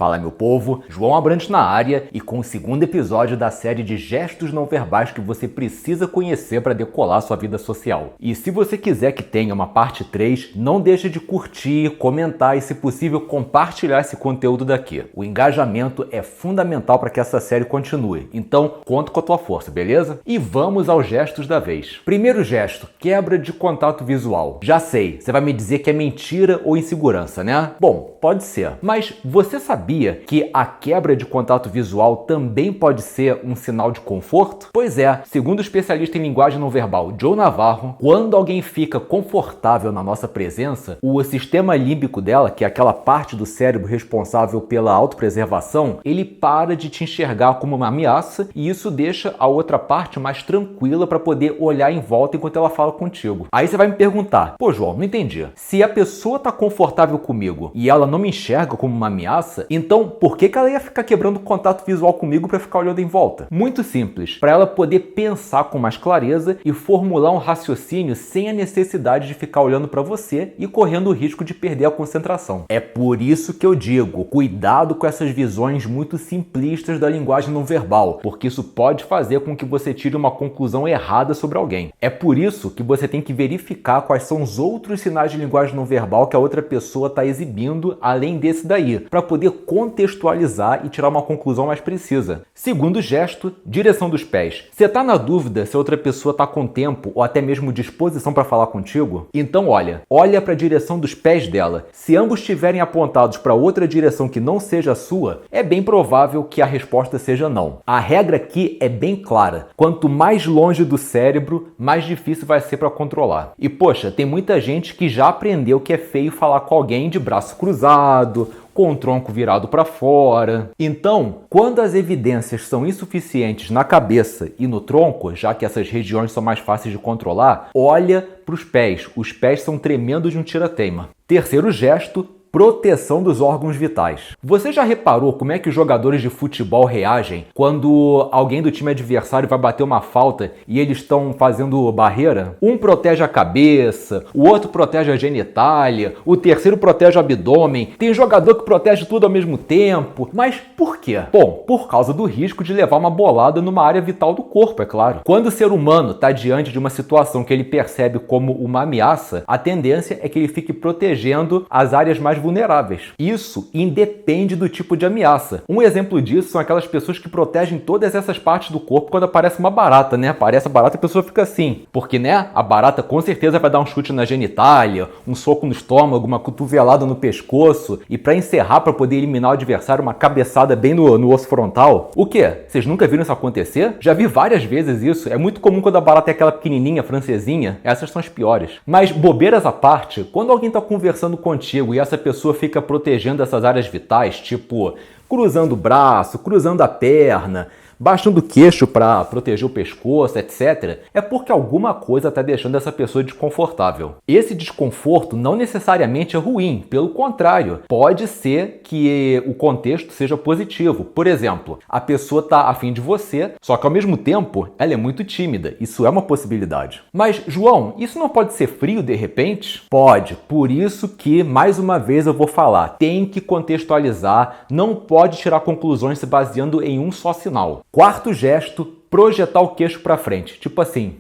Fala, meu povo, João Abrantes na área e com o segundo episódio da série de gestos não verbais que você precisa conhecer para decolar sua vida social. E se você quiser que tenha uma parte 3, não deixe de curtir, comentar e, se possível, compartilhar esse conteúdo daqui. O engajamento é fundamental para que essa série continue, então conto com a tua força, beleza? E vamos aos gestos da vez. Primeiro gesto, quebra de contato visual. Já sei, você vai me dizer que é mentira ou insegurança, né? Bom, pode ser, mas você sabia que a quebra de contato visual também pode ser um sinal de conforto? Pois é, segundo o especialista em linguagem não verbal Joe Navarro, quando alguém fica confortável na nossa presença, o sistema límbico dela, que é aquela parte do cérebro responsável pela autopreservação, ele para de te enxergar como uma ameaça e isso deixa a outra parte mais tranquila para poder olhar em volta enquanto ela fala contigo. Aí você vai me perguntar, pô João, não entendi. Se a pessoa tá confortável comigo e ela não me enxerga como uma ameaça, então por que ela ia ficar quebrando contato visual comigo para ficar olhando em volta? Muito simples, para ela poder pensar com mais clareza e formular um raciocínio sem a necessidade de ficar olhando para você e correndo o risco de perder a concentração. É por isso que eu digo, cuidado com essas visões muito simplistas da linguagem não verbal, porque isso pode fazer com que você tire uma conclusão errada sobre alguém. É por isso que você tem que verificar quais são os outros sinais de linguagem não verbal que a outra pessoa está exibindo, além desse daí, para poder contextualizar e tirar uma conclusão mais precisa. Segundo gesto, direção dos pés. Você está na dúvida se a outra pessoa está com tempo ou até mesmo disposição para falar contigo? Então olha para a direção dos pés dela. Se ambos estiverem apontados para outra direção que não seja a sua, é bem provável que a resposta seja não. A regra aqui é bem clara. Quanto mais longe do cérebro, mais difícil vai ser para controlar. E poxa, tem muita gente que já aprendeu que é feio falar com alguém de braço cruzado, com o tronco virado para fora. Então, quando as evidências são insuficientes na cabeça e no tronco, já que essas regiões são mais fáceis de controlar, olha para os pés. Os pés são tremendos de um tira-teima. Terceiro gesto, proteção dos órgãos vitais. Você já reparou como é que os jogadores de futebol reagem quando alguém do time adversário vai bater uma falta e eles estão fazendo barreira? Um protege a cabeça, o outro protege a genitália, o terceiro protege o abdômen, tem jogador que protege tudo ao mesmo tempo. Mas por quê? Bom, por causa do risco de levar uma bolada numa área vital do corpo, é claro. Quando o ser humano está diante de uma situação que ele percebe como uma ameaça, a tendência é que ele fique protegendo as áreas mais vulneráveis. Isso independe do tipo de ameaça. Um exemplo disso são aquelas pessoas que protegem todas essas partes do corpo quando aparece uma barata, né? Aparece a barata e a pessoa fica assim. Porque, né? A barata com certeza vai dar um chute na genitália, um soco no estômago, uma cotovelada no pescoço e para encerrar, para poder eliminar o adversário, uma cabeçada bem no osso frontal. O quê? Vocês nunca viram isso acontecer? Já vi várias vezes isso. É muito comum quando a barata é aquela pequenininha, francesinha. Essas são as piores. Mas bobeiras à parte, quando alguém está conversando contigo e essa pessoa fica protegendo essas áreas vitais, tipo cruzando o braço, cruzando a perna, baixando o queixo para proteger o pescoço, etc., é porque alguma coisa está deixando essa pessoa desconfortável. Esse desconforto não necessariamente é ruim, pelo contrário, pode ser que o contexto seja positivo. Por exemplo, a pessoa está afim de você, só que ao mesmo tempo ela é muito tímida. Isso é uma possibilidade. Mas, João, isso não pode ser frio de repente? Pode. Por isso que, mais uma vez, eu vou falar, tem que contextualizar, não pode tirar conclusões se baseando em um só sinal. Quarto gesto, projetar o queixo para frente. Tipo assim,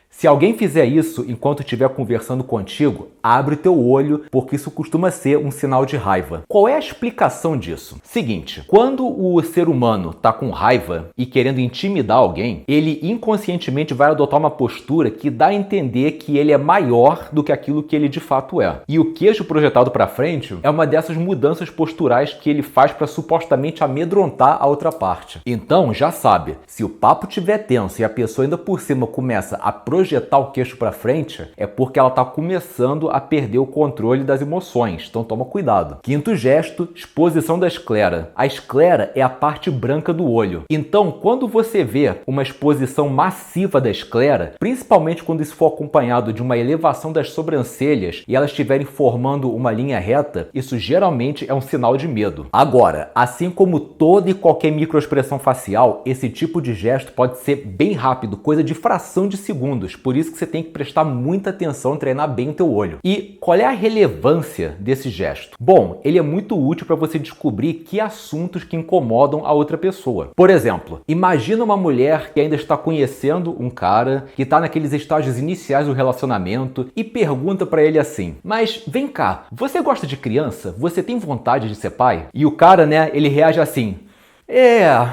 se alguém fizer isso enquanto estiver conversando contigo, abre o teu olho, porque isso costuma ser um sinal de raiva. Qual é a explicação disso? Seguinte, quando o ser humano está com raiva e querendo intimidar alguém, ele inconscientemente vai adotar uma postura que dá a entender que ele é maior do que aquilo que ele de fato é. E o queixo projetado para frente é uma dessas mudanças posturais que ele faz para supostamente amedrontar a outra parte. Então, já sabe, se o papo estiver tenso e a pessoa ainda por cima começa a projetar o queixo para frente, é porque ela está começando a perder o controle das emoções, então toma cuidado. Quinto gesto, exposição da esclera. A esclera é a parte branca do olho. Então, quando você vê uma exposição massiva da esclera, principalmente quando isso for acompanhado de uma elevação das sobrancelhas e elas estiverem formando uma linha reta, isso geralmente é um sinal de medo. Agora, assim como toda e qualquer microexpressão facial, esse tipo de gesto pode ser bem rápido, coisa de fração de segundos. por isso que você tem que prestar muita atenção e treinar bem o teu olho. E qual é a relevância desse gesto? Bom, ele é muito útil para você descobrir que assuntos que incomodam a outra pessoa. Por exemplo, imagina uma mulher que ainda está conhecendo um cara, que está naqueles estágios iniciais do relacionamento e pergunta para ele assim: mas vem cá, você gosta de criança? Você tem vontade de ser pai? E o cara, né, ele reage assim: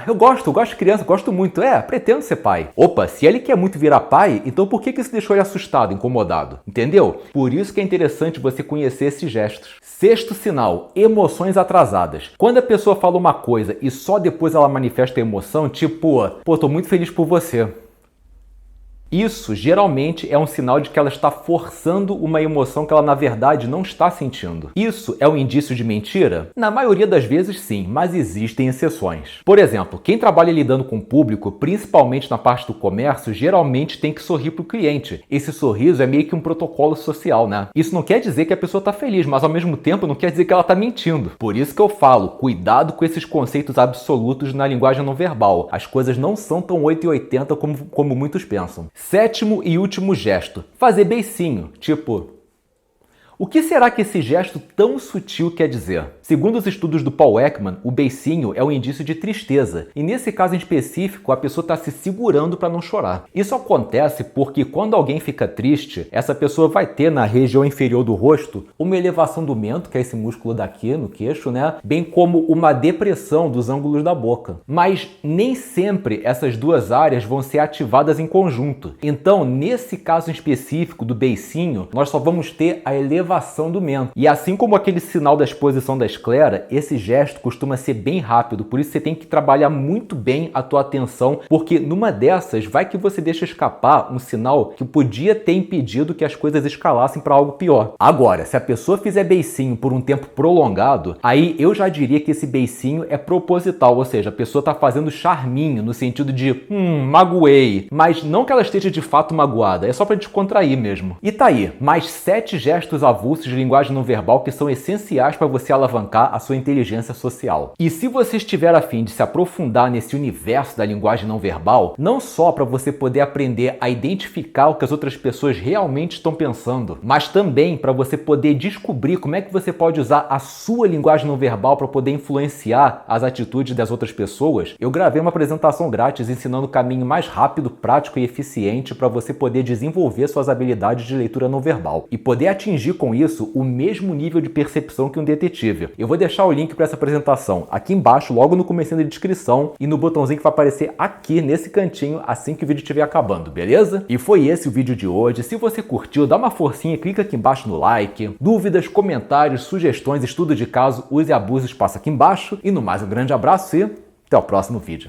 eu gosto de criança, gosto muito, pretendo ser pai. Opa, se ele quer muito virar pai, então por que isso deixou ele assustado, incomodado? Entendeu? Por isso que é interessante você conhecer esses gestos. Sexto sinal, emoções atrasadas. Quando a pessoa fala uma coisa e só depois ela manifesta a emoção, tipo, tô muito feliz por você. Isso geralmente é um sinal de que ela está forçando uma emoção que ela na verdade não está sentindo. Isso é um indício de mentira? Na maioria das vezes sim, mas existem exceções. Por exemplo, quem trabalha lidando com o público, principalmente na parte do comércio, geralmente tem que sorrir para o cliente. Esse sorriso é meio que um protocolo social, né? Isso não quer dizer que a pessoa está feliz, mas ao mesmo tempo não quer dizer que ela está mentindo. Por isso que eu falo, cuidado com esses conceitos absolutos na linguagem não verbal. As coisas não são tão 880 como muitos pensam. Sétimo e último gesto, fazer beicinho, tipo... O que será que esse gesto tão sutil quer dizer? Segundo os estudos do Paul Ekman, o beicinho é um indício de tristeza, e nesse caso em específico, a pessoa está se segurando para não chorar. Isso acontece porque quando alguém fica triste, essa pessoa vai ter na região inferior do rosto uma elevação do mento, que é esse músculo daqui no queixo, né? Bem como uma depressão dos ângulos da boca. Mas nem sempre essas duas áreas vão ser ativadas em conjunto. Então, nesse caso em específico do beicinho, nós só vamos ter a elevação do mento. E assim como aquele sinal da exposição da esclera, esse gesto costuma ser bem rápido, por isso você tem que trabalhar muito bem a tua atenção, porque numa dessas vai que você deixa escapar um sinal que podia ter impedido que as coisas escalassem para algo pior. Agora, se a pessoa fizer beicinho por um tempo prolongado, aí eu já diria que esse beicinho é proposital, ou seja, a pessoa está fazendo charminho no sentido de magoei, mas não que ela esteja de fato magoada, é só para descontrair mesmo. E tá aí, mais 7 gestos avulsos de linguagem não verbal que são essenciais para você alavancar a sua inteligência social. E se você estiver a fim de se aprofundar nesse universo da linguagem não verbal, não só para você poder aprender a identificar o que as outras pessoas realmente estão pensando, mas também para você poder descobrir como é que você pode usar a sua linguagem não verbal para poder influenciar as atitudes das outras pessoas, eu gravei uma apresentação grátis ensinando o caminho mais rápido, prático e eficiente para você poder desenvolver suas habilidades de leitura não verbal e poder atingir com isso o mesmo nível de percepção que um detetive. Eu vou deixar o link para essa apresentação aqui embaixo, logo no comecinho da descrição e no botãozinho que vai aparecer aqui nesse cantinho assim que o vídeo estiver acabando, beleza? E foi esse o vídeo de hoje. Se você curtiu, dá uma forcinha, clica aqui embaixo no like. Dúvidas, comentários, sugestões, estudo de caso, use e abuse, espaço aqui embaixo. E no mais, um grande abraço e até o próximo vídeo.